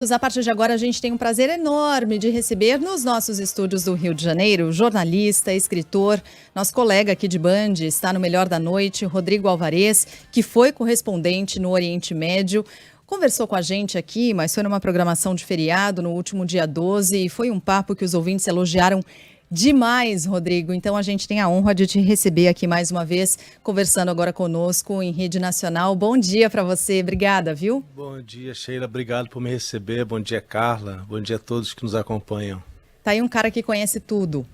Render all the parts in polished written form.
A partir de agora, a gente tem um prazer enorme de receber nos nossos estúdios do Rio de Janeiro, jornalista, escritor, nosso colega aqui de Band, está no Melhor da Noite, Rodrigo Alvarez, que foi correspondente no Oriente Médio. Conversou com a gente aqui, mas foi numa programação de feriado no último dia 12 e foi um papo que os ouvintes elogiaram demais, Rodrigo. Então a gente tem a honra de te receber aqui mais uma vez, conversando agora conosco em rede nacional. Bom dia para você, obrigada, viu? Bom dia, Sheila, obrigado por me receber. Bom dia, Carla. Bom dia a todos que nos acompanham. Tá aí um cara que conhece tudo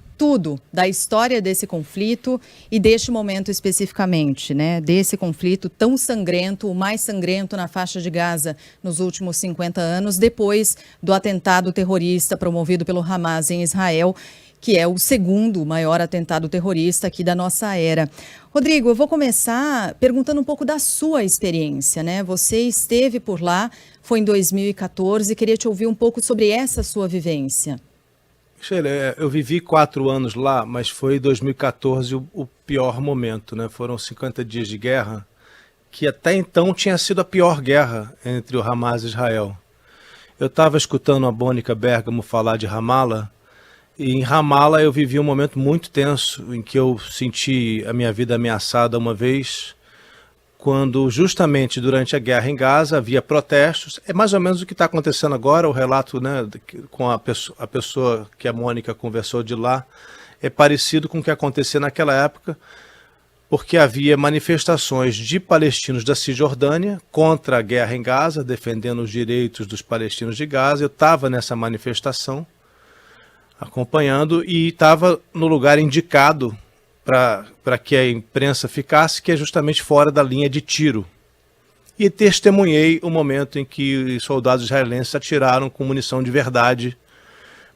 da história desse conflito e deste momento especificamente, né? Desse conflito tão sangrento, o mais sangrento na faixa de Gaza nos últimos 50 anos, depois do atentado terrorista promovido pelo Hamas em Israel, que é o segundo maior atentado terrorista aqui da nossa era. Rodrigo, eu vou começar perguntando um pouco da sua experiência, né? Você esteve por lá, foi em 2014, queria te ouvir um pouco sobre essa sua vivência. Sheila, eu vivi 4 anos lá, mas foi 2014 o pior momento, né? Foram 50 dias de guerra, que até então tinha sido a pior guerra entre o Hamas e Israel. Eu estava escutando a Mônica Bergamo falar de Ramallah, e em Ramallah eu vivi um momento muito tenso em que eu senti a minha vida ameaçada uma vez, quando justamente durante a guerra em Gaza havia protestos. É mais ou menos o que está acontecendo agora, o relato, né, com a pessoa que a Mônica conversou de lá, é parecido com o que acontecia naquela época, porque havia manifestações de palestinos da Cisjordânia contra a guerra em Gaza, defendendo os direitos dos palestinos de Gaza. Eu estava nessa manifestação, acompanhando, e estava no lugar indicado para que a imprensa ficasse, que é justamente fora da linha de tiro. E testemunhei o momento em que soldados israelenses atiraram com munição de verdade,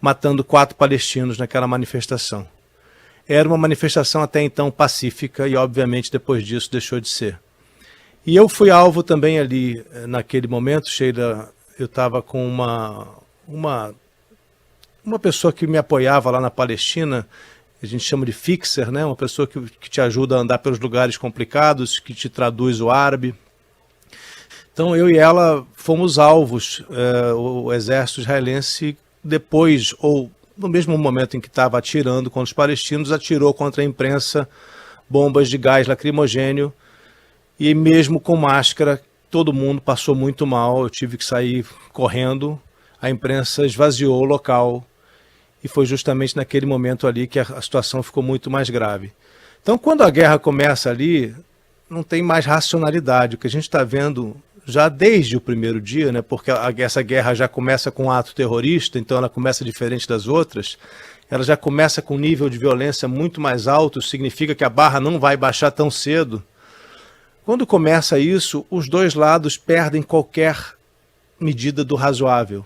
matando 4 palestinos naquela manifestação. Era uma manifestação até então pacífica e, obviamente, depois disso deixou de ser. E eu fui alvo também ali, naquele momento, Sheila. Eu estava com uma pessoa que me apoiava lá na Palestina, a gente chama de fixer, né? Uma pessoa que te ajuda a andar pelos lugares complicados, que te traduz o árabe. Então eu e ela fomos alvos. O exército israelense, depois, ou no mesmo momento em que estava atirando contra os palestinos, atirou contra a imprensa bombas de gás lacrimogênio, e mesmo com máscara todo mundo passou muito mal. Eu tive que sair correndo, a imprensa esvaziou o local. E foi justamente naquele momento ali que a situação ficou muito mais grave. Então, quando a guerra começa ali, não tem mais racionalidade. O que a gente está vendo já desde o primeiro dia, né, porque essa guerra já começa com um ato terrorista, então ela começa diferente das outras, ela já começa com um nível de violência muito mais alto, significa que a barra não vai baixar tão cedo. Quando começa isso, os dois lados perdem qualquer medida do razoável.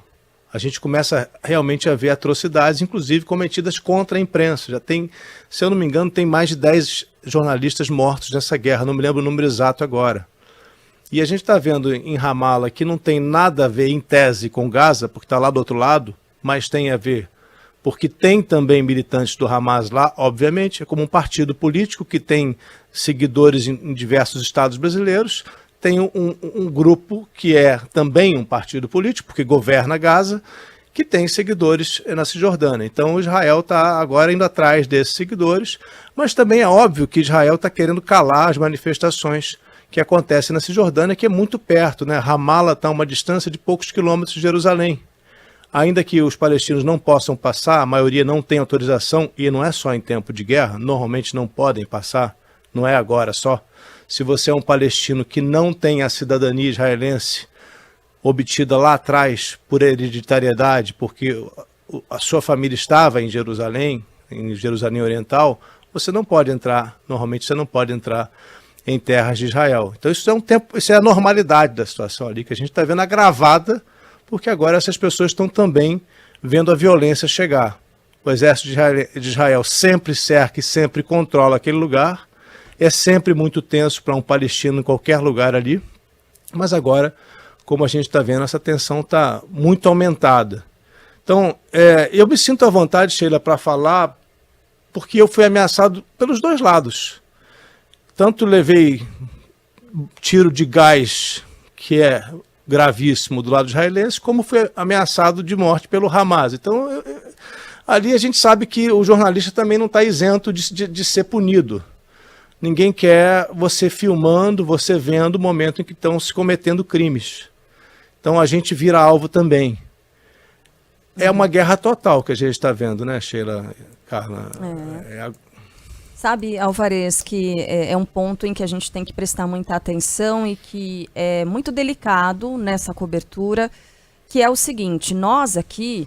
A gente começa realmente a ver atrocidades, inclusive cometidas contra a imprensa. Já tem, se eu não me engano, tem mais de 10 jornalistas mortos nessa guerra, não me lembro o número exato agora. E a gente está vendo em Ramallah que não tem nada a ver, em tese, com Gaza, porque está lá do outro lado, mas tem a ver, porque tem também militantes do Hamas lá, obviamente, é como um partido político que tem seguidores em diversos estados brasileiros. Tem um grupo que é também um partido político, porque governa Gaza, que tem seguidores na Cisjordânia. Então Israel está agora indo atrás desses seguidores, mas também é óbvio que Israel está querendo calar as manifestações que acontecem na Cisjordânia, que é muito perto, né? Ramallah está a uma distância de poucos quilômetros de Jerusalém. Ainda que os palestinos não possam passar, a maioria não tem autorização, e não é só em tempo de guerra, normalmente não podem passar, não é agora só. Se você é um palestino que não tem a cidadania israelense obtida lá atrás por hereditariedade, porque a sua família estava em Jerusalém Oriental, você não pode entrar, normalmente você não pode entrar em terras de Israel. Então isso é a normalidade da situação ali, que a gente está vendo agravada, porque agora essas pessoas estão também vendo a violência chegar. O exército de Israel sempre cerca e sempre controla aquele lugar. É sempre muito tenso para um palestino em qualquer lugar ali, mas agora, como a gente está vendo, essa tensão está muito aumentada. Então, eu me sinto à vontade, Sheila, para falar, porque eu fui ameaçado pelos dois lados. Tanto levei tiro de gás, que é gravíssimo do lado israelense, como foi ameaçado de morte pelo Hamas. Então, ali a gente sabe que o jornalista também não está isento de ser punido. Ninguém quer você filmando, você vendo o momento em que estão se cometendo crimes. Então a gente vira alvo também. É uma guerra total que a gente está vendo, né, Sheila, Carla? Sabe, Alvarez, que é um ponto em que a gente tem que prestar muita atenção e que é muito delicado nessa cobertura, que é o seguinte: nós aqui,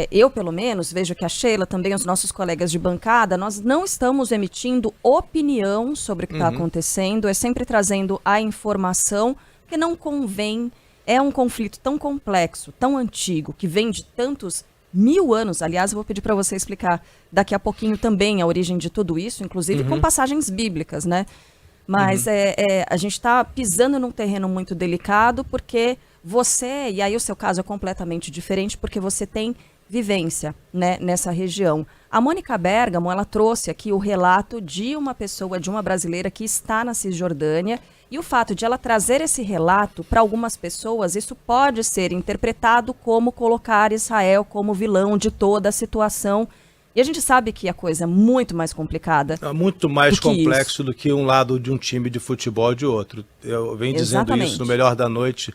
eu pelo menos, vejo que a Sheila, também os nossos colegas de bancada, nós não estamos emitindo opinião sobre o que está acontecendo, é sempre trazendo a informação, que não convém. É um conflito tão complexo, tão antigo, que vem de tantos 1000 anos. Aliás, eu vou pedir para você explicar daqui a pouquinho também a origem de tudo isso, inclusive com passagens bíblicas, né? Mas a gente está pisando num terreno muito delicado, porque você, e aí o seu caso é completamente diferente, porque você tem vivência, né, nessa região. A Mônica Bergamo, ela trouxe aqui o relato de uma pessoa, de uma brasileira que está na Cisjordânia, e o fato de ela trazer esse relato para algumas pessoas, isso pode ser interpretado como colocar Israel como vilão de toda a situação. E a gente sabe que a coisa é muito mais complicada. É muito mais complexo do que um lado de um time de futebol de outro. Eu venho dizendo isso no Melhor da Noite,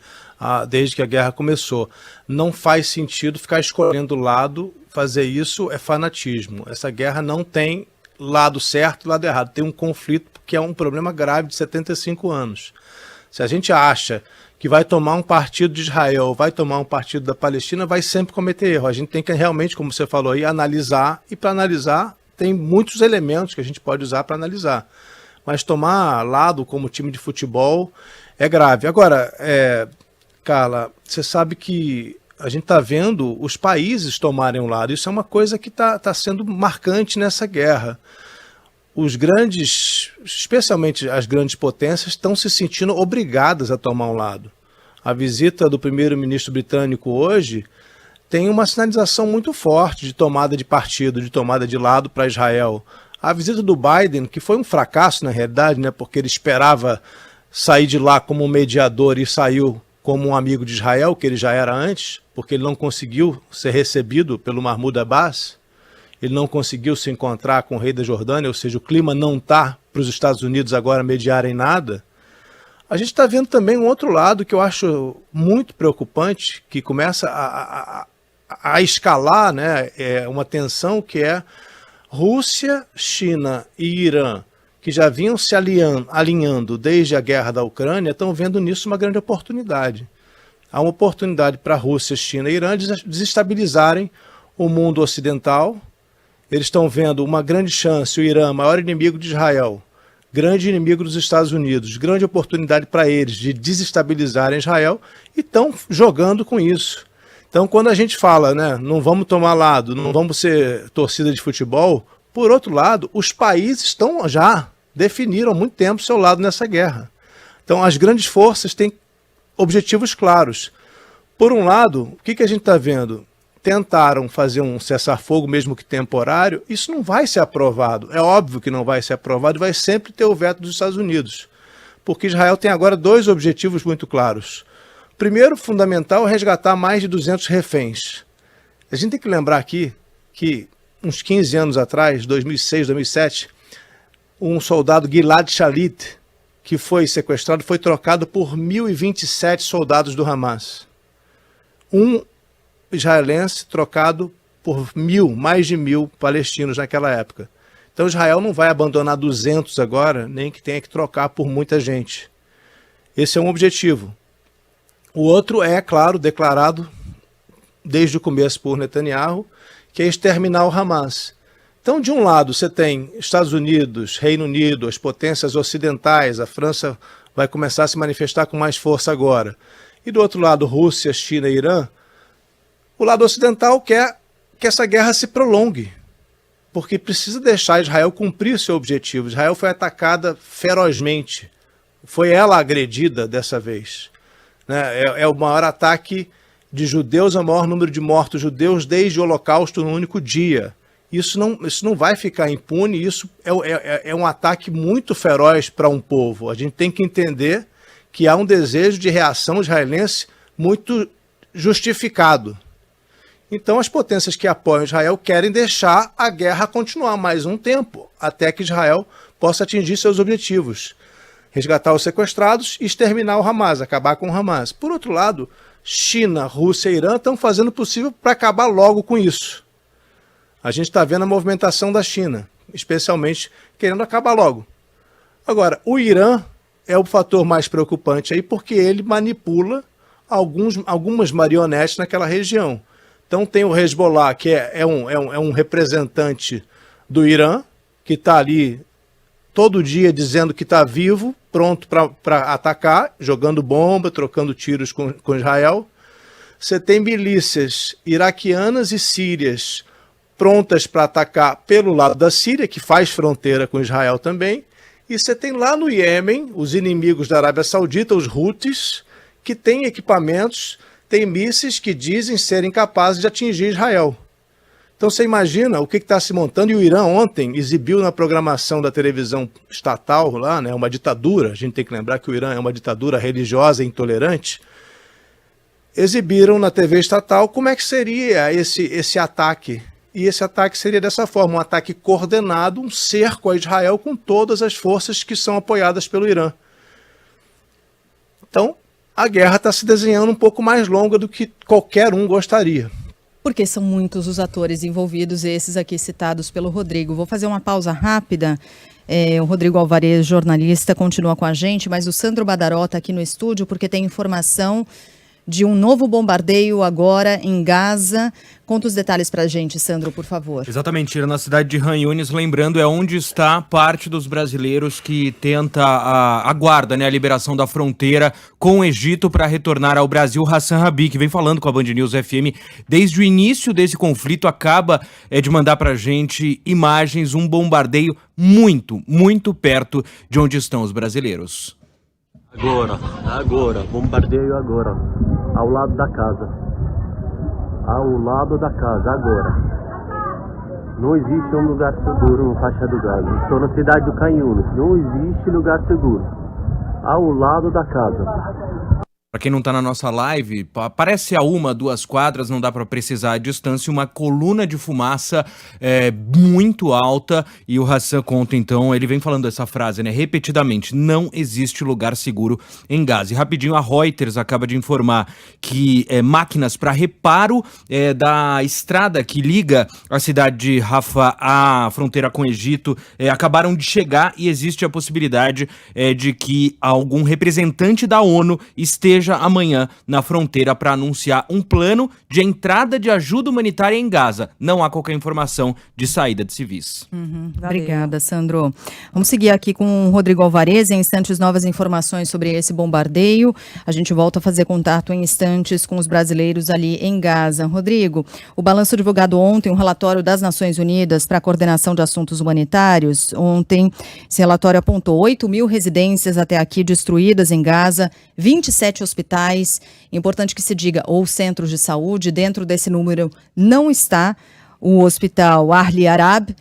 desde que a guerra começou. Não faz sentido ficar escolhendo lado, fazer isso é fanatismo. Essa guerra não tem lado certo e lado errado. Tem um conflito que é um problema grave de 75 anos. Se a gente acha que vai tomar um partido de Israel, vai tomar um partido da Palestina, vai sempre cometer erro. A gente tem que realmente, como você falou aí, analisar, e para analisar tem muitos elementos que a gente pode usar para analisar. Mas tomar lado como time de futebol é grave. Agora, Carla, você sabe que a gente está vendo os países tomarem um lado. Isso é uma coisa que está sendo marcante nessa guerra. Os grandes, especialmente as grandes potências, estão se sentindo obrigadas a tomar um lado. A visita do primeiro-ministro britânico hoje tem uma sinalização muito forte de tomada de partido, de tomada de lado para Israel. A visita do Biden, que foi um fracasso na realidade, né, porque ele esperava sair de lá como um mediador e saiu como um amigo de Israel, que ele já era antes, porque ele não conseguiu ser recebido pelo Mahmoud Abbas. Ele não conseguiu se encontrar com o rei da Jordânia, ou seja, o clima não está para os Estados Unidos agora mediarem nada. A gente está vendo também um outro lado que eu acho muito preocupante, que começa a escalar, né, uma tensão, que é Rússia, China e Irã, que já vinham se alinhando desde a guerra da Ucrânia, estão vendo nisso uma grande oportunidade. Há uma oportunidade para a Rússia, China e Irã desestabilizarem o mundo ocidental. Eles estão vendo uma grande chance, o Irã, maior inimigo de Israel, grande inimigo dos Estados Unidos, grande oportunidade para eles de desestabilizarem Israel, e estão jogando com isso. Então, quando a gente fala, né, não vamos tomar lado, não vamos ser torcida de futebol, por outro lado, os países já definiram há muito tempo seu lado nessa guerra. Então, as grandes forças têm objetivos claros. Por um lado, o que a gente está vendo? Tentaram fazer um cessar-fogo, mesmo que temporário, isso não vai ser aprovado. É óbvio que não vai ser aprovado, vai sempre ter o veto dos Estados Unidos. Porque Israel tem agora 2 objetivos muito claros. Primeiro, fundamental, é resgatar mais de 200 reféns. A gente tem que lembrar aqui que, uns 15 anos atrás, 2006, 2007, um soldado, Gilad Shalit, que foi sequestrado, foi trocado por 1.027 soldados do Hamas. Um israelense trocado por mais de 1.000 palestinos naquela época. Então Israel não vai abandonar 200 agora, nem que tenha que trocar por muita gente. Esse é um objetivo. O outro é, claro, declarado desde o começo por Netanyahu, que é exterminar o Hamas. Então, de um lado, você tem Estados Unidos, Reino Unido, as potências ocidentais, a França vai começar a se manifestar com mais força agora. E do outro lado, Rússia, China e Irã. O lado ocidental quer que essa guerra se prolongue, porque precisa deixar Israel cumprir seu objetivo. Israel foi atacada ferozmente, foi ela agredida dessa vez. É o maior ataque de judeus, o maior número de mortos judeus desde o Holocausto num único dia. Isso não vai ficar impune, isso é um ataque muito feroz para um povo. A gente tem que entender que há um desejo de reação israelense muito justificado. Então as potências que apoiam Israel querem deixar a guerra continuar mais um tempo, até que Israel possa atingir seus objetivos. Resgatar os sequestrados e exterminar o Hamas, acabar com o Hamas. Por outro lado, China, Rússia e Irã estão fazendo o possível para acabar logo com isso. A gente está vendo a movimentação da China, especialmente querendo acabar logo. Agora, o Irã é o fator mais preocupante aí, porque ele manipula algumas marionetes naquela região. Então tem o Hezbollah, que é um representante do Irã, que está ali todo dia dizendo que está vivo, pronto para atacar, jogando bomba, trocando tiros com Israel. Você tem milícias iraquianas e sírias prontas para atacar pelo lado da Síria, que faz fronteira com Israel também. E você tem lá no Iêmen os inimigos da Arábia Saudita, os Houthis, que têm equipamentos, têm mísseis que dizem serem capazes de atingir Israel. Então você imagina o que está se montando, e o Irã ontem exibiu na programação da televisão estatal lá, né, uma ditadura, a gente tem que lembrar que o Irã é uma ditadura religiosa e intolerante, exibiram na TV estatal como é que seria esse ataque. E esse ataque seria dessa forma, um ataque coordenado, um cerco a Israel com todas as forças que são apoiadas pelo Irã. Então, a guerra está se desenhando um pouco mais longa do que qualquer um gostaria. Porque são muitos os atores envolvidos, esses aqui citados pelo Rodrigo. Vou fazer uma pausa rápida. O Rodrigo Alvarez, jornalista, continua com a gente, mas o Sandro Badaró está aqui no estúdio porque tem informação de um novo bombardeio agora em Gaza. Conta os detalhes pra gente, Sandro, por favor. Exatamente, na cidade de Han Yunis, lembrando, é onde está parte dos brasileiros que aguarda, né, a liberação da fronteira com o Egito para retornar ao Brasil. Hassan Rabi, que vem falando com a Band News FM desde o início desse conflito, acaba de mandar pra gente imagens, um bombardeio muito perto de onde estão os brasileiros. Agora, bombardeio agora, ao lado da casa, agora. Não existe um lugar seguro no faixa do Gaza. Estou na cidade do Han Yunis, não existe lugar seguro, ao lado da casa. Para quem não está na nossa live, parece a 1-2 quadras, não dá para precisar a distância, uma coluna de fumaça muito alta, e o Hassan conta então, ele vem falando essa frase, né, repetidamente: não existe lugar seguro em Gaza. E rapidinho, a Reuters acaba de informar que máquinas para reparo da estrada que liga a cidade de Rafah à fronteira com o Egito acabaram de chegar, e existe a possibilidade de que algum representante da ONU esteja amanhã na fronteira para anunciar um plano de entrada de ajuda humanitária em Gaza. Não há qualquer informação de saída de civis. Obrigada, Sandro. Vamos seguir aqui com o Rodrigo Alvarez. Em instantes, novas informações sobre esse bombardeio. A gente volta a fazer contato em instantes com os brasileiros ali em Gaza. Rodrigo, o balanço divulgado ontem, um relatório das Nações Unidas para a Coordenação de Assuntos Humanitários. Ontem, esse relatório apontou 8.000 residências até aqui destruídas em Gaza, 27 hospitais, importante que se diga, ou centros de saúde. Dentro desse número não está o hospital Ahli Arab,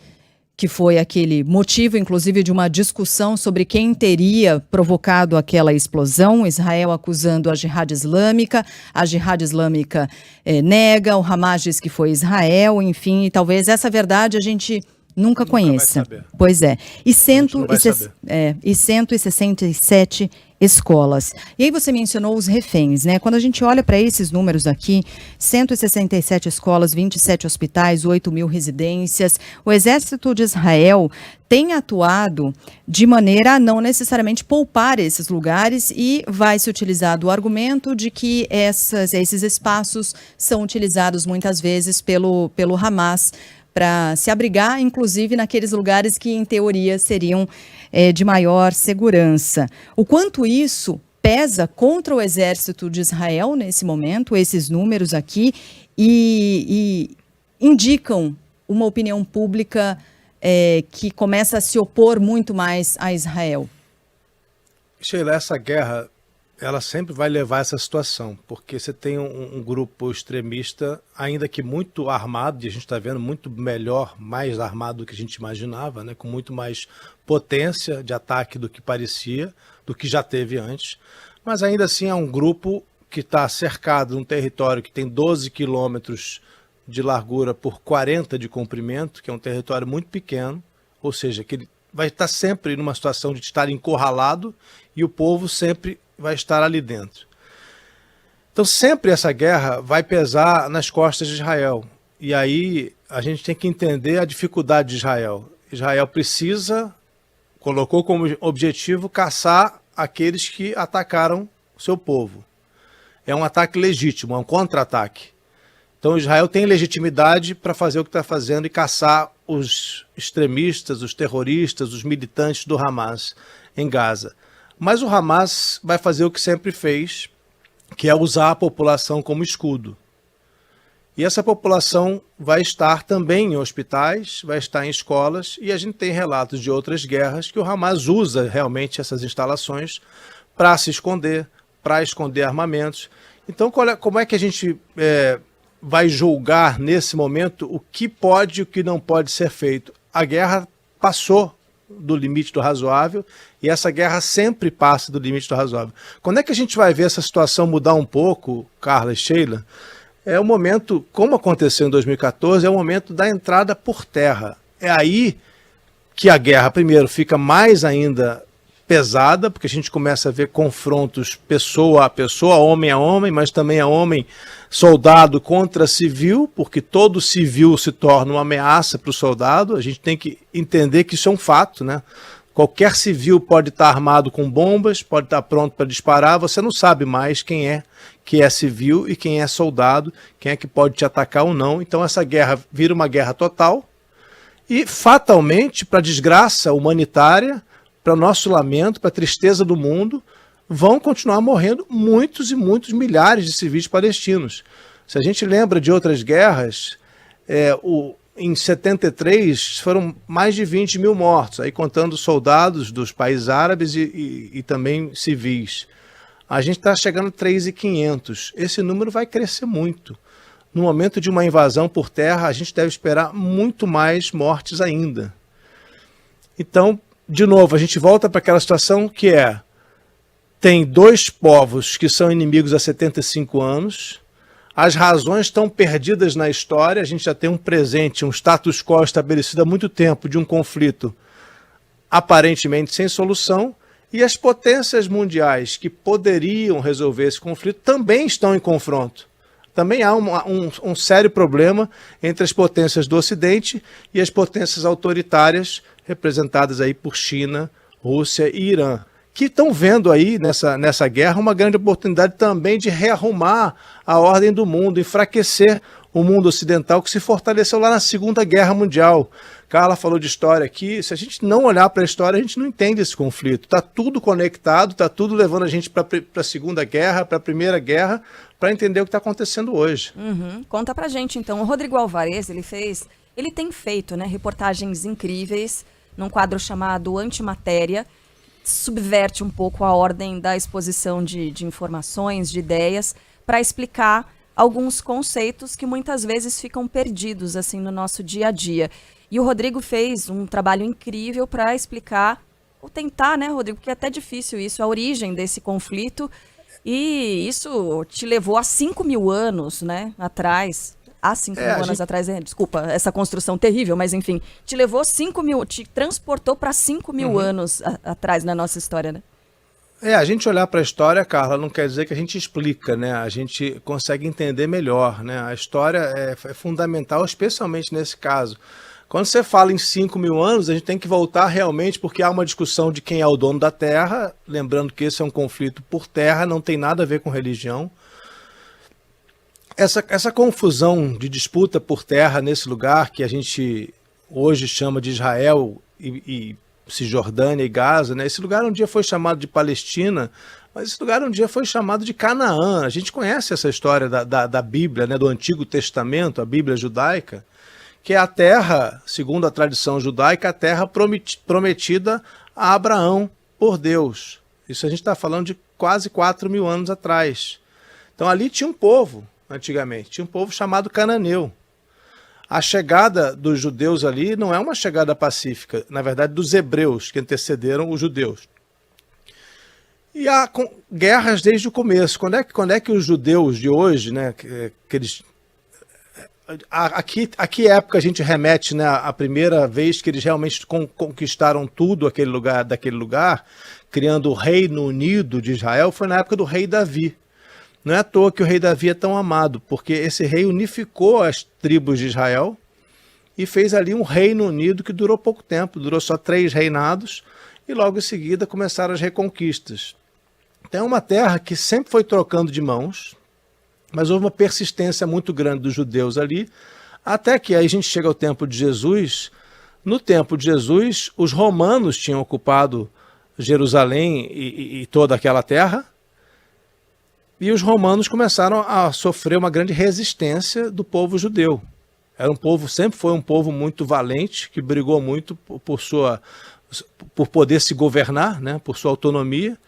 que foi aquele motivo, inclusive, de uma discussão sobre quem teria provocado aquela explosão. Israel acusando a Jihad Islâmica nega, o Hamas diz que foi Israel, enfim, talvez essa verdade a gente nunca conheça. Pois é. E 167 escolas. E aí você mencionou os reféns, né? Quando a gente olha para esses números aqui, 167 escolas, 27 hospitais, 8.000 residências, o Exército de Israel tem atuado de maneira a não necessariamente poupar esses lugares, e vai se utilizar do argumento de que esses espaços são utilizados muitas vezes pelo Hamas para se abrigar, inclusive naqueles lugares que, em teoria, seriam de maior segurança. O quanto isso pesa contra o exército de Israel nesse momento, esses números aqui, e indicam uma opinião pública que começa a se opor muito mais a Israel? Sheila, essa guerra, ela sempre vai levar a essa situação, porque você tem um grupo extremista, ainda que muito armado, e a gente está vendo muito melhor, mais armado do que a gente imaginava, né, com muito mais potência de ataque do que parecia, do que já teve antes, mas ainda assim é um grupo que está cercado num território que tem 12 quilômetros de largura por 40 de comprimento, que é um território muito pequeno, ou seja, que ele vai estar sempre numa situação de estar encurralado e o povo sempre vai estar ali dentro. Então sempre essa guerra vai pesar nas costas de Israel. E aí a gente tem que entender a dificuldade de Israel. Israel colocou como objetivo caçar aqueles que atacaram o seu povo. É um ataque legítimo, é um contra-ataque. Então Israel tem legitimidade para fazer o que está fazendo e caçar os extremistas, os terroristas, os militantes do Hamas em Gaza. Mas o Hamas vai fazer o que sempre fez, que é usar a população como escudo. E essa população vai estar também em hospitais, vai estar em escolas, e a gente tem relatos de outras guerras que o Hamas usa realmente essas instalações para se esconder, para esconder armamentos. Então, como é que a gente vai julgar nesse momento o que pode e o que não pode ser feito? A guerra passou do limite do razoável e essa guerra sempre passa do limite do razoável. Quando é que a gente vai ver essa situação mudar um pouco, Carla e Sheila? É o momento, como aconteceu em 2014, é o momento da entrada por terra. É aí que a guerra, primeiro, fica mais ainda pesada, porque a gente começa a ver confrontos pessoa a pessoa, homem a homem, mas também a homem soldado contra civil, porque todo civil se torna uma ameaça para o soldado. A gente tem que entender que isso é um fato, né? Qualquer civil pode estar armado com bombas, pode estar pronto para disparar, você não sabe mais quem é que é civil e quem é soldado, quem é que pode te atacar ou não. Então essa guerra vira uma guerra total e fatalmente, para a desgraça humanitária, para o nosso lamento, para a tristeza do mundo, vão continuar morrendo muitos e muitos milhares de civis palestinos. Se a gente lembra de outras guerras, em 73 foram mais de 20 mil mortos, aí contando soldados dos países árabes e também civis. A gente está chegando a 3.500. Esse número vai crescer muito. No momento de uma invasão por terra, a gente deve esperar muito mais mortes ainda. Então, de novo, a gente volta para aquela situação que tem dois povos que são inimigos há 75 anos, as razões estão perdidas na história, a gente já tem um presente, um status quo estabelecido há muito tempo de um conflito aparentemente sem solução, e as potências mundiais que poderiam resolver esse conflito também estão em confronto. Também há um sério problema entre as potências do Ocidente e as potências autoritárias representadas aí por China, Rússia e Irã, que estão vendo aí nessa guerra uma grande oportunidade também de rearrumar a ordem do mundo, enfraquecer o mundo ocidental que se fortaleceu lá na Segunda Guerra Mundial. Carla falou de história aqui, se a gente não olhar para a história, a gente não entende esse conflito. Está tudo conectado, está tudo levando a gente para a Segunda Guerra, para a Primeira Guerra, para entender o que está acontecendo hoje. Conta pra gente, então. O Rodrigo Alvarez, ele tem feito, né, reportagens incríveis num quadro chamado Antimatéria, subverte um pouco a ordem da exposição de informações, de ideias, para explicar alguns conceitos que muitas vezes ficam perdidos assim no nosso dia a dia. E o Rodrigo fez um trabalho incrível para explicar, ou tentar, né, Rodrigo, porque é até difícil isso, a origem desse conflito. E isso te levou a 5.000 anos, né, atrás. Há 5.000 anos atrás, desculpa, essa construção terrível, mas enfim, te levou 5.000, te transportou para 5.000 anos atrás na nossa história, né? A gente olhar para a história, Carla, não quer dizer que a gente explica, né? A gente consegue entender melhor, né? A história é fundamental, especialmente nesse caso. Quando você fala em 5.000 anos, a gente tem que voltar realmente, porque há uma discussão de quem é o dono da terra, lembrando que esse é um conflito por terra, não tem nada a ver com religião. Essa confusão de disputa por terra nesse lugar, que a gente hoje chama de Israel e Cisjordânia e Gaza, né? Esse lugar um dia foi chamado de Palestina, mas esse lugar um dia foi chamado de Canaã. A gente conhece essa história da Bíblia, né? Do Antigo Testamento, a Bíblia judaica, que é a terra, segundo a tradição judaica, a terra prometida a Abraão por Deus. Isso a gente está falando de quase 4.000 anos atrás. Então ali tinha um povo, antigamente, tinha um povo chamado cananeu. A chegada dos judeus ali não é uma chegada pacífica, na verdade dos hebreus que antecederam os judeus. E há guerras desde o começo. Quando é que os judeus de hoje, né, que eles... A que época a gente remete, né, a primeira vez que eles realmente conquistaram tudo daquele lugar, criando o Reino Unido de Israel, foi na época do rei Davi. Não é à toa que o rei Davi é tão amado, porque esse rei unificou as tribos de Israel e fez ali um Reino Unido que durou pouco tempo, durou só 3 reinados, e logo em seguida começaram as reconquistas. Então é uma terra que sempre foi trocando de mãos, mas houve uma persistência muito grande dos judeus ali, até que aí a gente chega ao tempo de Jesus. No tempo de Jesus, os romanos tinham ocupado Jerusalém e toda aquela terra, e os romanos começaram a sofrer uma grande resistência do povo judeu. Sempre foi um povo muito valente, que brigou muito por poder se governar, né, por sua autonomia.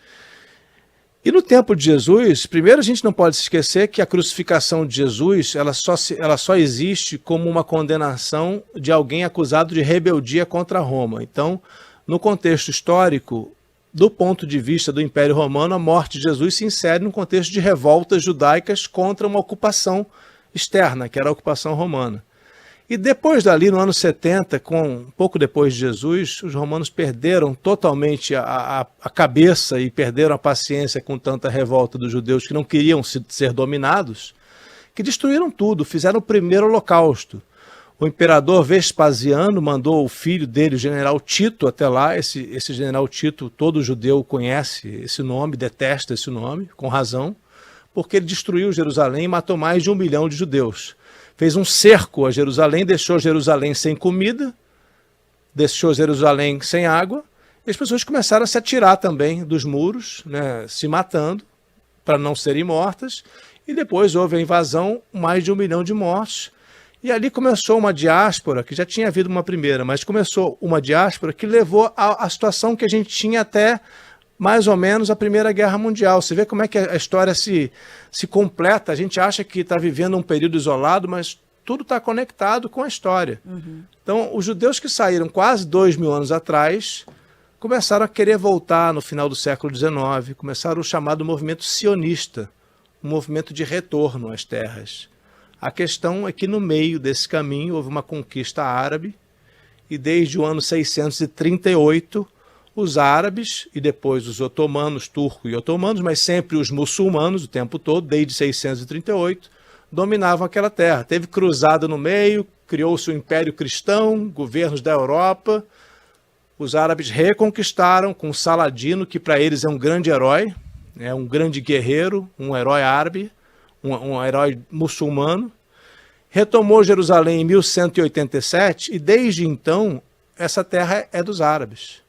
E no tempo de Jesus, primeiro a gente não pode se esquecer que a crucificação de Jesus ela só existe como uma condenação de alguém acusado de rebeldia contra Roma. Então, no contexto histórico, do ponto de vista do Império Romano, a morte de Jesus se insere num contexto de revoltas judaicas contra uma ocupação externa, que era a ocupação romana. E depois dali, no ano 70, pouco depois de Jesus, os romanos perderam totalmente a cabeça e perderam a paciência com tanta revolta dos judeus que não queriam ser dominados, que destruíram tudo, fizeram o primeiro holocausto. O imperador Vespasiano mandou o filho dele, o general Tito, até lá. Esse general Tito, todo judeu conhece esse nome, detesta esse nome, com razão, porque ele destruiu Jerusalém e matou mais de 1 milhão de judeus. Fez um cerco a Jerusalém, deixou Jerusalém sem comida, deixou Jerusalém sem água, e as pessoas começaram a se atirar também dos muros, né, se matando para não serem mortas, e depois houve a invasão, mais de 1 milhão de mortos, e ali começou uma diáspora, que já tinha havido uma primeira, mas começou uma diáspora que levou à situação que a gente tinha até mais ou menos a Primeira Guerra Mundial. Você vê como é que a história se completa. A gente acha que está vivendo um período isolado, mas tudo está conectado com a história. Então, os judeus que saíram quase 2000 anos atrás começaram a querer voltar no final do século XIX, começaram o chamado movimento sionista, um movimento de retorno às terras. A questão é que no meio desse caminho houve uma conquista árabe, e desde o ano 638, os árabes e depois os otomanos, turcos e otomanos, mas sempre os muçulmanos o tempo todo, desde 638, dominavam aquela terra. Teve cruzada no meio, criou-se o Império Cristão, governos da Europa. Os árabes reconquistaram com Saladino, que para eles é um grande herói, é um grande guerreiro, um herói árabe, um herói muçulmano. Retomou Jerusalém em 1187 e desde então essa terra é dos árabes.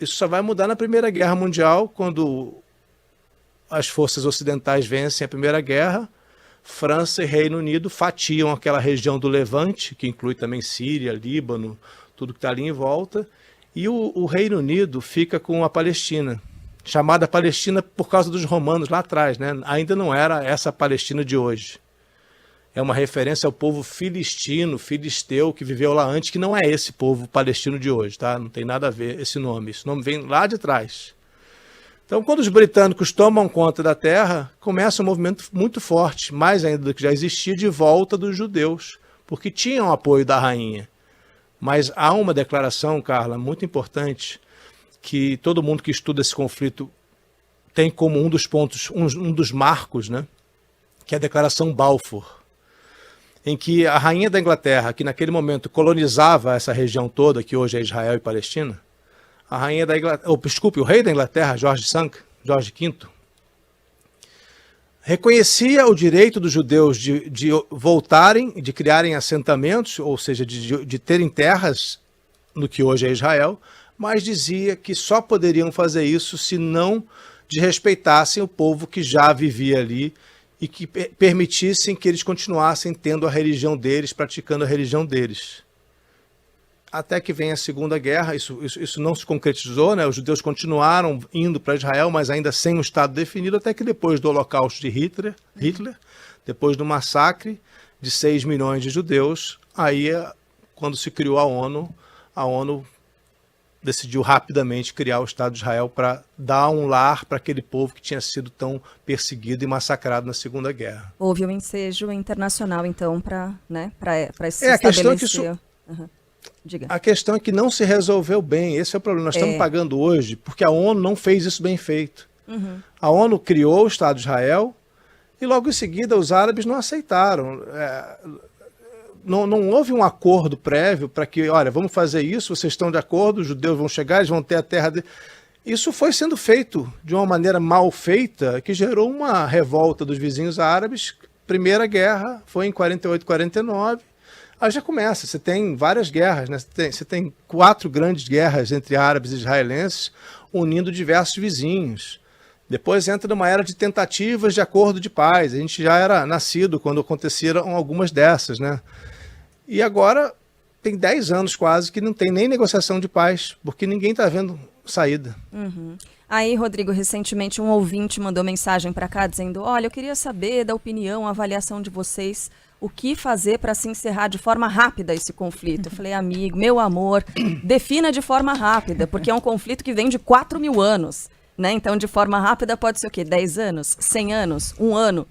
Isso só vai mudar na Primeira Guerra Mundial, quando as forças ocidentais vencem a Primeira Guerra. França e Reino Unido fatiam aquela região do Levante, que inclui também Síria, Líbano, tudo que está ali em volta. E o Reino Unido fica com a Palestina, chamada Palestina por causa dos romanos lá atrás, né? Ainda não era essa Palestina de hoje. É uma referência ao povo filisteu, que viveu lá antes, que não é esse povo palestino de hoje, tá? Não tem nada a ver esse nome vem lá de trás. Então, quando os britânicos tomam conta da terra, começa um movimento muito forte, mais ainda do que já existia, de volta dos judeus, porque tinham apoio da rainha. Mas há uma declaração, Carla, muito importante, que todo mundo que estuda esse conflito tem como um dos pontos, um dos marcos, né? Que é a Declaração Balfour, em que a rainha da Inglaterra, que naquele momento colonizava essa região toda, que hoje é Israel e Palestina, o rei da Inglaterra, George V, reconhecia o direito dos judeus de voltarem, de criarem assentamentos, ou seja, de terem terras no que hoje é Israel, mas dizia que só poderiam fazer isso se não desrespeitassem o povo que já vivia ali e que permitissem que eles continuassem tendo a religião deles, praticando a religião deles. Até que vem a Segunda Guerra, isso não se concretizou, né? Os judeus continuaram indo para Israel, mas ainda sem um Estado definido, até que depois do Holocausto de Hitler, depois do massacre de 6 milhões de judeus, aí quando se criou a ONU decidiu rapidamente criar o Estado de Israel para dar um lar para aquele povo que tinha sido tão perseguido e massacrado na Segunda Guerra. Houve um ensejo internacional, então, para se a questão é que estabelecer. Diga. A questão é que não se resolveu bem, esse é o problema. Nós estamos pagando hoje porque a ONU não fez isso bem feito. A ONU criou o Estado de Israel e logo em seguida os árabes não aceitaram. Não houve um acordo prévio para que, olha, vamos fazer isso, vocês estão de acordo, os judeus vão chegar, eles vão ter a terra deles. Isso foi sendo feito de uma maneira mal feita, que gerou uma revolta dos vizinhos árabes. Primeira guerra foi em 48, 49. Aí já começa, você tem várias guerras, né? Você tem 4 grandes guerras entre árabes e israelenses, unindo diversos vizinhos. Depois entra numa era de tentativas de acordo de paz. A gente já era nascido quando aconteceram algumas dessas, né? E agora tem 10 anos quase que não tem nem negociação de paz, porque ninguém está vendo saída. Aí, Rodrigo, recentemente um ouvinte mandou mensagem para cá dizendo: olha, eu queria saber da opinião, avaliação de vocês, o que fazer para se encerrar de forma rápida esse conflito. Eu falei: amigo, meu amor, defina de forma rápida, porque é um conflito que vem de 4.000 anos, né? Então, de forma rápida pode ser o quê? 10 anos? 100 anos? 1 ano?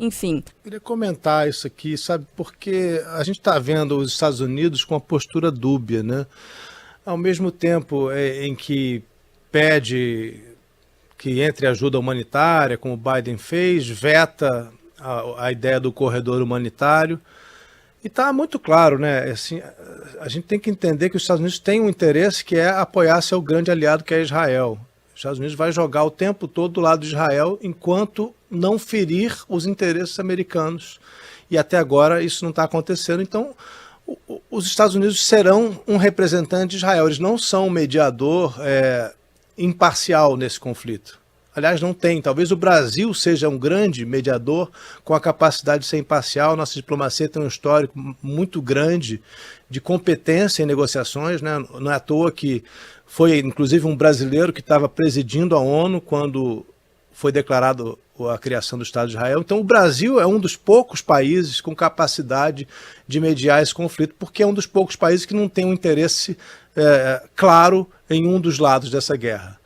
Enfim. Eu queria comentar isso aqui, sabe, porque a gente está vendo os Estados Unidos com uma postura dúbia, né? Ao mesmo tempo em que pede que entre ajuda humanitária, como o Biden fez, veta a ideia do corredor humanitário. E está muito claro, né? Assim, a gente tem que entender que os Estados Unidos têm um interesse que é apoiar seu grande aliado, que é Israel. Os Estados Unidos vai jogar o tempo todo do lado de Israel enquanto não ferir os interesses americanos. E até agora isso não está acontecendo. Então, os Estados Unidos serão um representante de Israel. Eles não são um mediador imparcial nesse conflito. Aliás, não tem. Talvez o Brasil seja um grande mediador com a capacidade de ser imparcial. Nossa diplomacia tem um histórico muito grande de competência em negociações, né? Não é à toa que foi, inclusive, um brasileiro que estava presidindo a ONU quando foi declarado a criação do Estado de Israel. Então, o Brasil é um dos poucos países com capacidade de mediar esse conflito, porque é um dos poucos países que não tem um interesse claro em um dos lados dessa guerra.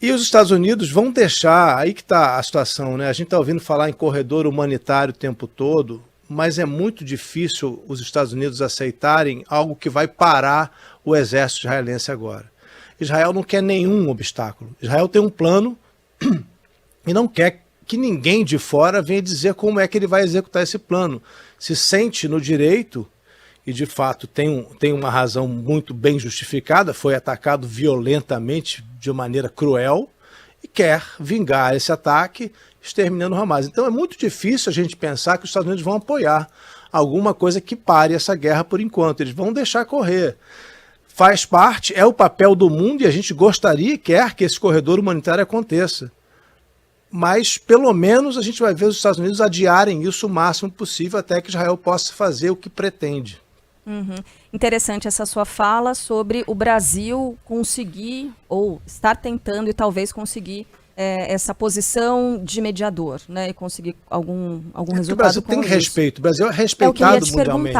E os Estados Unidos vão deixar, aí que está a situação, né? A gente está ouvindo falar em corredor humanitário o tempo todo, mas é muito difícil os Estados Unidos aceitarem algo que vai parar o exército israelense agora. Israel não quer nenhum obstáculo. Israel tem um plano e não quer que ninguém de fora venha dizer como é que ele vai executar esse plano. Se sente no direito, e de fato tem uma razão muito bem justificada, foi atacado violentamente, de maneira cruel, e quer vingar esse ataque exterminando o Hamas. Então é muito difícil a gente pensar que os Estados Unidos vão apoiar alguma coisa que pare essa guerra por enquanto. Eles vão deixar correr. Faz parte, é o papel do mundo e a gente gostaria e quer que esse corredor humanitário aconteça. Mas, pelo menos, a gente vai ver os Estados Unidos adiarem isso o máximo possível até que Israel possa fazer o que pretende. Interessante essa sua fala sobre o Brasil conseguir, ou estar tentando e talvez conseguir essa posição de mediador, né? E conseguir algum resultado. O Brasil tem respeito, o Brasil é respeitado mundialmente.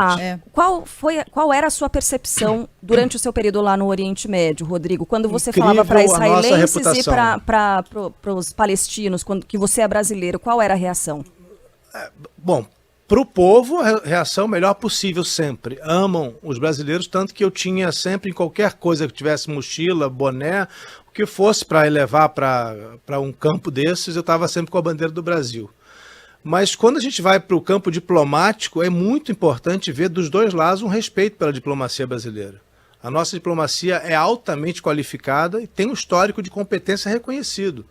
Qual era a sua percepção durante o seu período lá no Oriente Médio, Rodrigo? Quando você Incrível falava para israelenses e reputação. para os palestinos, que você é brasileiro, qual era a reação? Bom, para o povo, a reação melhor possível sempre. Amam os brasileiros, tanto que eu tinha sempre, em qualquer coisa que tivesse mochila, boné, o que fosse para levar para um campo desses, eu estava sempre com a bandeira do Brasil. Mas quando a gente vai para o campo diplomático, é muito importante ver dos dois lados um respeito pela diplomacia brasileira. A nossa diplomacia é altamente qualificada e tem um histórico de competência reconhecido.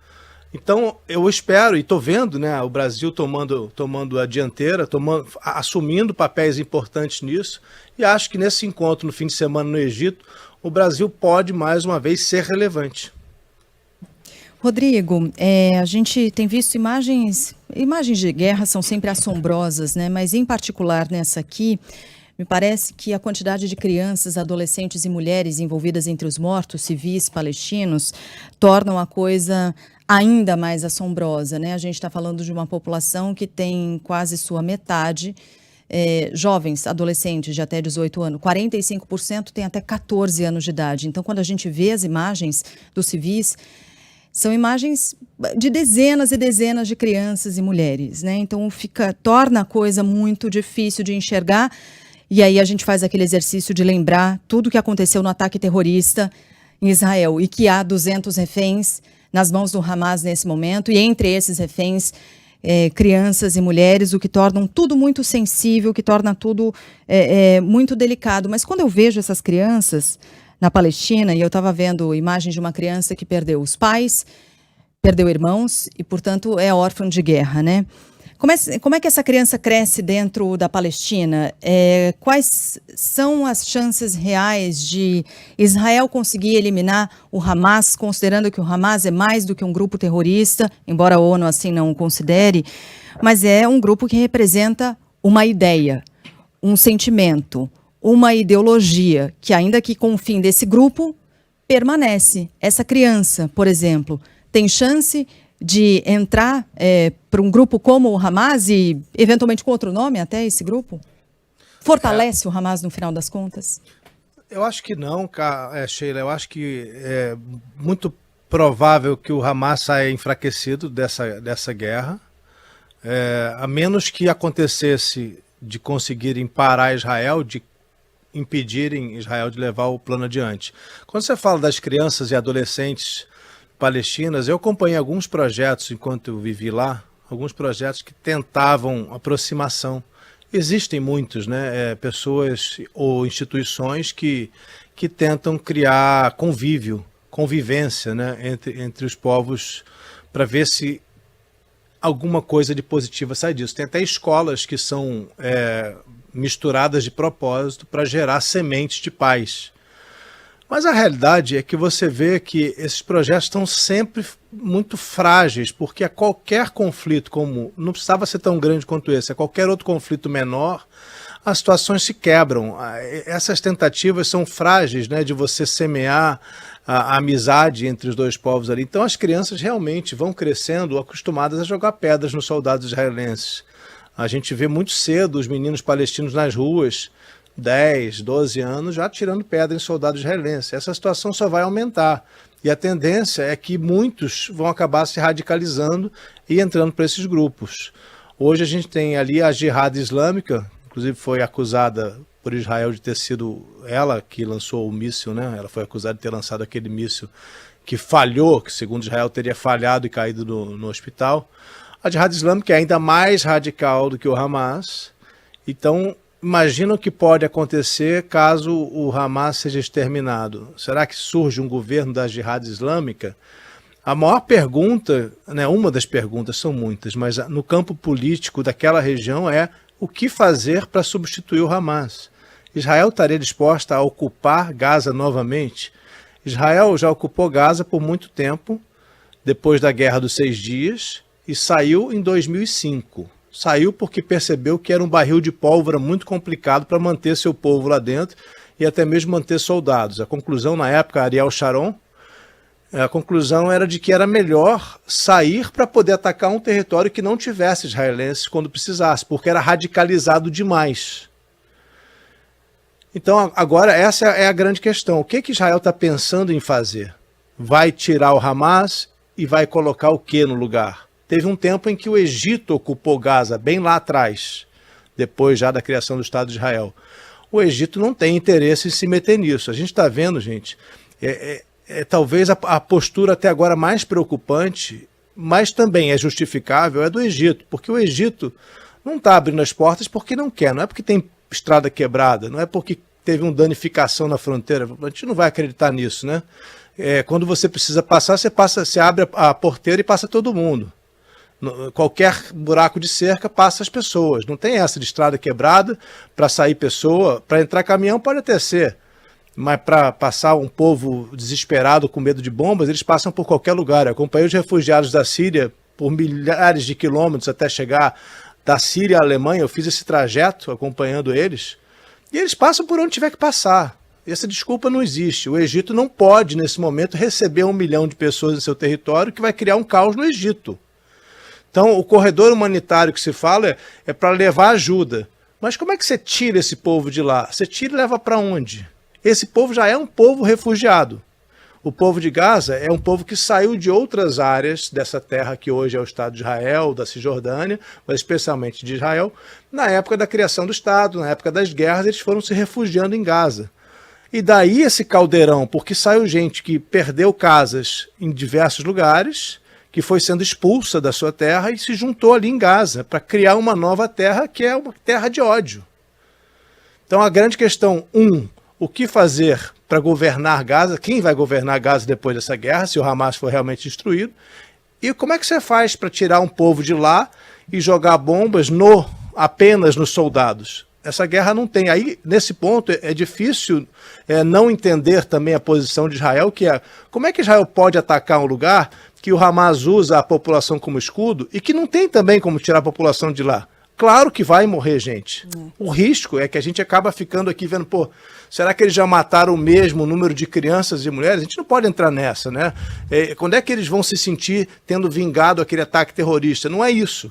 Então, eu espero, e estou vendo, né, o Brasil tomando a dianteira, assumindo papéis importantes nisso, e acho que nesse encontro no fim de semana no Egito, o Brasil pode, mais uma vez, ser relevante. Rodrigo, a gente tem visto imagens de guerra são sempre assombrosas, né? Mas em particular nessa aqui, me parece que a quantidade de crianças, adolescentes e mulheres envolvidas entre os mortos civis palestinos tornam a coisa ainda mais assombrosa, né? A gente está falando de uma população que tem quase sua metade jovens, adolescentes de até 18 anos, 45% têm até 14 anos de idade. Então, quando a gente vê as imagens dos civis, são imagens de dezenas e dezenas de crianças e mulheres, né? Então, torna a coisa muito difícil de enxergar. E aí a gente faz aquele exercício de lembrar tudo o que aconteceu no ataque terrorista em Israel e que há 200 reféns nas mãos do Hamas nesse momento, e entre esses reféns, crianças e mulheres, o que torna tudo muito sensível, o que torna tudo muito delicado. Mas quando eu vejo essas crianças na Palestina, e eu estava vendo imagens de uma criança que perdeu os pais, perdeu irmãos e, portanto, é órfã de guerra, né? Como é que essa criança cresce dentro da Palestina? Quais são as chances reais de Israel conseguir eliminar o Hamas, considerando que o Hamas é mais do que um grupo terrorista, embora a ONU assim não o considere, mas é um grupo que representa uma ideia, um sentimento, uma ideologia, que ainda que com o fim desse grupo, permanece. Essa criança, por exemplo, tem chance de entrar para um grupo como o Hamas e, eventualmente, com outro nome até esse grupo? Fortalece o Hamas no final das contas? Eu acho que não, Sheila. Eu acho que é muito provável que o Hamas saia enfraquecido dessa guerra, a menos que acontecesse de conseguirem parar Israel, de impedirem Israel de levar o plano adiante. Quando você fala das crianças e adolescentes palestinas, eu acompanhei alguns projetos enquanto eu vivi lá, alguns projetos que tentavam aproximação. Existem muitos, né, pessoas ou instituições que tentam criar convivência, né, entre os povos, para ver se alguma coisa de positiva sai disso. Tem até escolas que são misturadas de propósito para gerar sementes de paz. Mas a realidade é que você vê que esses projetos estão sempre muito frágeis, porque a qualquer conflito, como não precisava ser tão grande quanto esse, a qualquer outro conflito menor, as situações se quebram. Essas tentativas são frágeis, né, de você semear a amizade entre os dois povos ali. Então as crianças realmente vão crescendo acostumadas a jogar pedras nos soldados israelenses. A gente vê muito cedo os meninos palestinos nas ruas, 10, 12 anos, já tirando pedra em soldados israelenses. Essa situação só vai aumentar. E a tendência é que muitos vão acabar se radicalizando e entrando para esses grupos. Hoje a gente tem ali a Jihad Islâmica, inclusive foi acusada por Israel de ter sido ela que lançou o míssil, né? Ela foi acusada de ter lançado aquele míssil que falhou, que segundo Israel teria falhado e caído no hospital. A Jihad Islâmica é ainda mais radical do que o Hamas. Então, imagina o que pode acontecer caso o Hamas seja exterminado. Será que surge um governo da Jihad Islâmica? A maior pergunta, né, uma das perguntas, são muitas, mas no campo político daquela região é o que fazer para substituir o Hamas. Israel estaria disposta a ocupar Gaza novamente? Israel já ocupou Gaza por muito tempo, depois da Guerra dos 6 Dias, e saiu em 2005. Saiu porque percebeu que era um barril de pólvora muito complicado para manter seu povo lá dentro e até mesmo manter soldados. A conclusão na época, Ariel Sharon, a conclusão era de que era melhor sair para poder atacar um território que não tivesse israelenses quando precisasse, porque era radicalizado demais. Então agora essa é a grande questão. O que Israel está pensando em fazer? Vai tirar o Hamas e vai colocar o que no lugar? Teve um tempo em que o Egito ocupou Gaza, bem lá atrás, depois já da criação do Estado de Israel. O Egito não tem interesse em se meter nisso. A gente está vendo, gente, talvez a postura até agora mais preocupante, mas também é justificável, é do Egito, porque o Egito não está abrindo as portas porque não quer, não é porque tem estrada quebrada, não é porque teve uma danificação na fronteira, a gente não vai acreditar nisso, né? Quando você precisa passar, você abre a porteira e passa todo mundo. Qualquer buraco de cerca passa as pessoas. Não tem essa de estrada quebrada para sair pessoa. Para entrar caminhão pode até ser, mas para passar um povo desesperado com medo de bombas, eles passam por qualquer lugar. Eu acompanhei os refugiados da Síria por milhares de quilômetros até chegar da Síria à Alemanha. Eu fiz esse trajeto acompanhando eles e eles passam por onde tiver que passar. Essa desculpa não existe. O Egito não pode nesse momento receber 1 milhão de pessoas em seu território, que vai criar um caos no Egito. Então, o corredor humanitário que se fala é para levar ajuda, Mas como é que você tira esse povo de lá? Você tira e leva para onde? Esse povo já é um povo refugiado. O povo de Gaza é um povo que saiu de outras áreas dessa terra que hoje é o Estado de Israel, da Cisjordânia, mas especialmente de Israel. Na época da criação do Estado, na época das guerras, eles foram se refugiando em Gaza. E daí esse caldeirão, porque saiu gente que perdeu casas em diversos lugares, que foi sendo expulsa da sua terra e se juntou ali em Gaza para criar uma nova terra que é uma terra de ódio. Então a grande questão, o que fazer para governar Gaza? Quem vai governar Gaza depois dessa guerra, se o Hamas for realmente destruído? E como é que você faz para tirar um povo de lá e jogar bombas apenas nos soldados? Essa guerra não tem. Aí, nesse ponto, é difícil não entender também a posição de Israel, que é como é que Israel pode atacar um lugar que o Hamas usa a população como escudo e que não tem também como tirar a população de lá? Claro que vai morrer gente. O risco é que a gente acaba ficando aqui vendo, será que eles já mataram o mesmo número de crianças e mulheres? A gente não pode entrar nessa, né? Quando é que eles vão se sentir tendo vingado aquele ataque terrorista? Não é isso.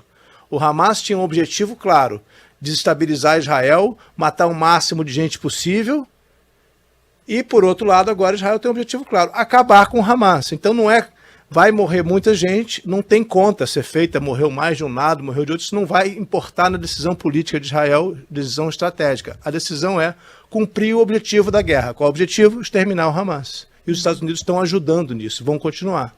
O Hamas tinha um objetivo claro: desestabilizar Israel, matar o máximo de gente possível. E, por outro lado, agora Israel tem um objetivo claro: acabar com o Hamas. Então não é... Vai morrer muita gente, não tem conta ser feita, morreu mais de um lado, morreu de outro, isso não vai importar na decisão política de Israel, decisão estratégica. A decisão é cumprir o objetivo da guerra. Qual é o objetivo? Exterminar o Hamas. E os Estados Unidos estão ajudando nisso, vão continuar.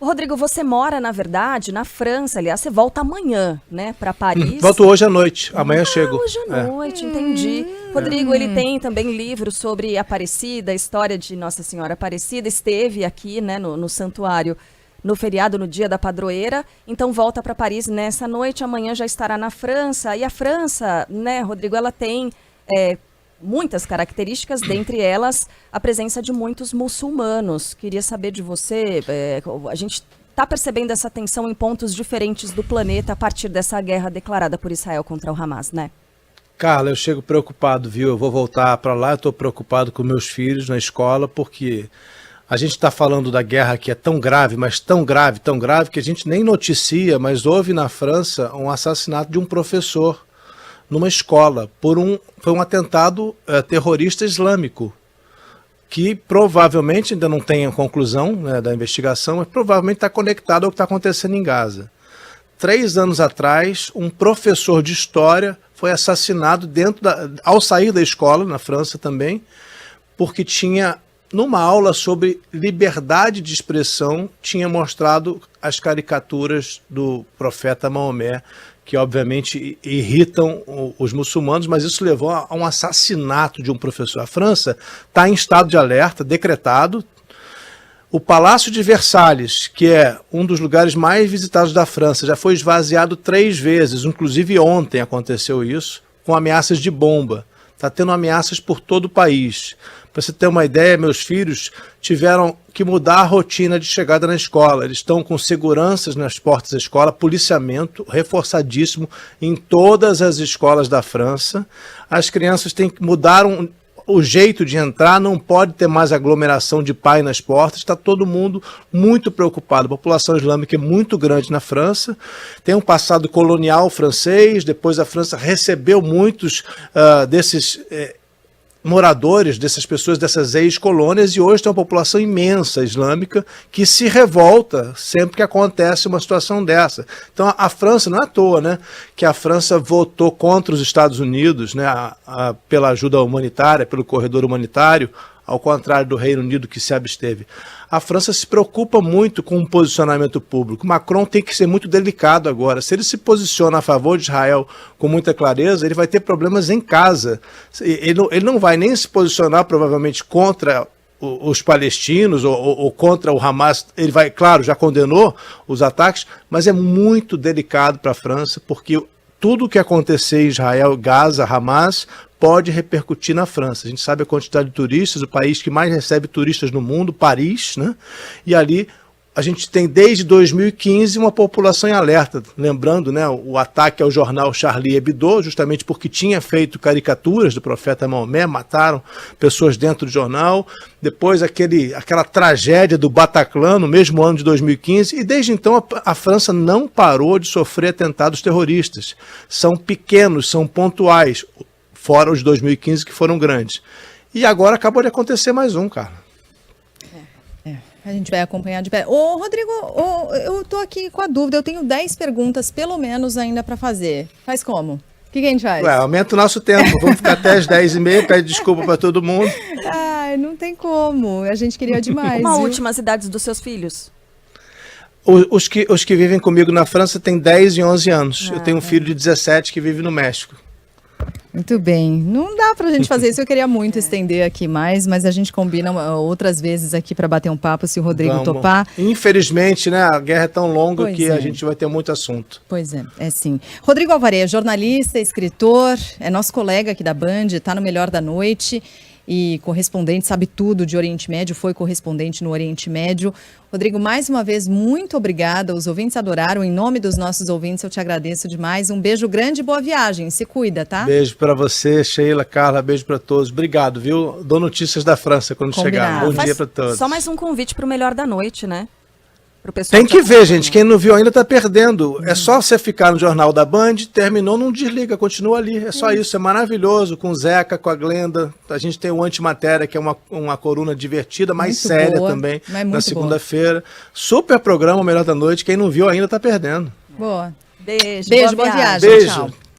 Rodrigo, você mora, na verdade, na França, aliás, você volta amanhã, né, para Paris. Volto hoje à noite, amanhã chego. Hoje à noite, entendi. Rodrigo, ele tem também livros sobre Aparecida, a história de Nossa Senhora Aparecida, esteve aqui, né, no santuário, no feriado, no dia da padroeira, então volta para Paris nessa noite, amanhã já estará na França, e a França, né, Rodrigo, ela tem... muitas características, dentre elas a presença de muitos muçulmanos. Queria saber de você, a gente está percebendo essa tensão em pontos diferentes do planeta a partir dessa guerra declarada por Israel contra o Hamas, né? Carla, eu chego preocupado, viu? Eu vou voltar para lá, eu estou preocupado com meus filhos na escola, porque a gente está falando da guerra que é tão grave, mas tão grave, que a gente nem noticia, mas houve na França um assassinato de um professor numa escola, foi um atentado terrorista islâmico, que provavelmente, ainda não tem a conclusão, né, da investigação, mas provavelmente está conectado ao que está acontecendo em Gaza. 3 anos atrás, um professor de história foi assassinado ao sair da escola, na França também, porque tinha, numa aula sobre liberdade de expressão, tinha mostrado as caricaturas do profeta Maomé, que obviamente irritam os muçulmanos, mas isso levou a um assassinato de um professor. A França está em estado de alerta, decretado. O Palácio de Versalhes, que é um dos lugares mais visitados da França, já foi esvaziado 3 vezes, inclusive ontem aconteceu isso, com ameaças de bomba. Está tendo ameaças por todo o país. Para você ter uma ideia, meus filhos tiveram que mudar a rotina de chegada na escola. Eles estão com seguranças nas portas da escola, policiamento reforçadíssimo em todas as escolas da França. As crianças têm que mudar o jeito de entrar, não pode ter mais aglomeração de pai nas portas, está todo mundo muito preocupado. A população islâmica é muito grande na França, tem um passado colonial francês, depois a França recebeu muitos desses moradores, dessas pessoas, dessas ex-colônias, e hoje tem uma população imensa islâmica que se revolta sempre que acontece uma situação dessa. Então a França, não é à toa, né, que a França votou contra os Estados Unidos, né, pela ajuda humanitária, pelo corredor humanitário, ao contrário do Reino Unido, que se absteve. A França se preocupa muito com o posicionamento público. Macron tem que ser muito delicado agora. Se ele se posiciona a favor de Israel com muita clareza, ele vai ter problemas em casa. Ele não vai nem se posicionar, provavelmente, contra os palestinos ou contra o Hamas. Ele vai, claro, já condenou os ataques, mas é muito delicado para a França, porque tudo o que acontecer em Israel, Gaza, Hamas, pode repercutir na França. A gente sabe a quantidade de turistas, o país que mais recebe turistas no mundo, Paris, né? E ali a gente tem desde 2015 uma população em alerta. Lembrando, né, o ataque ao jornal Charlie Hebdo, justamente porque tinha feito caricaturas do profeta Maomé, mataram pessoas dentro do jornal. Depois aquela tragédia do Bataclan, no mesmo ano de 2015. E desde então a França não parou de sofrer atentados terroristas. São pequenos, são pontuais, fora os de 2015 que foram grandes. E agora acabou de acontecer mais um, cara. A gente vai acompanhar de perto. Ô, Rodrigo, eu tô aqui com a dúvida. Eu tenho 10 perguntas, pelo menos, ainda para fazer. Faz como? O que a gente faz? Aumenta o nosso tempo. Vamos ficar até as 10h30, pede desculpa para todo mundo. Ai, não tem como. A gente queria demais. Uma viu? última, as idades dos seus filhos. Os que vivem comigo na França têm 10 e 11 anos. Eu tenho um filho de 17 que vive no México. Muito bem. Não dá pra gente fazer isso. Eu queria muito estender aqui mais, mas a gente combina outras vezes aqui para bater um papo, se o Rodrigo topar. Infelizmente, né, a guerra é tão longa Pois que é. a gente vai ter muito assunto. Pois é sim. Rodrigo Alvarez, jornalista, escritor, é nosso colega aqui da Band, está no Melhor da Noite e correspondente, sabe tudo de Oriente Médio, foi correspondente no Oriente Médio. Rodrigo, mais uma vez, muito obrigada. Os ouvintes adoraram. Em nome dos nossos ouvintes, eu te agradeço demais. Um beijo grande e boa viagem. Se cuida, tá? Beijo para você, Sheila, Carla, beijo para todos. Obrigado, viu? Dou notícias da França quando chegar. Bom dia para todos. Só mais um convite para o Melhor da Noite, né? Pro pessoal Tem que ver, gente. Quem não viu ainda tá perdendo. É só você ficar no Jornal da Band, terminou, não desliga, continua ali. É só isso, é maravilhoso. Com o Zeca, com a Glenda. A gente tem o Antimatéria, que é uma coluna divertida, mais Muito séria boa, também, mas muito na segunda-feira. Super programa, o Melhor da Noite. Quem não viu ainda tá perdendo. Boa. Beijo, Beijo, boa viagem. Beijo. Tchau.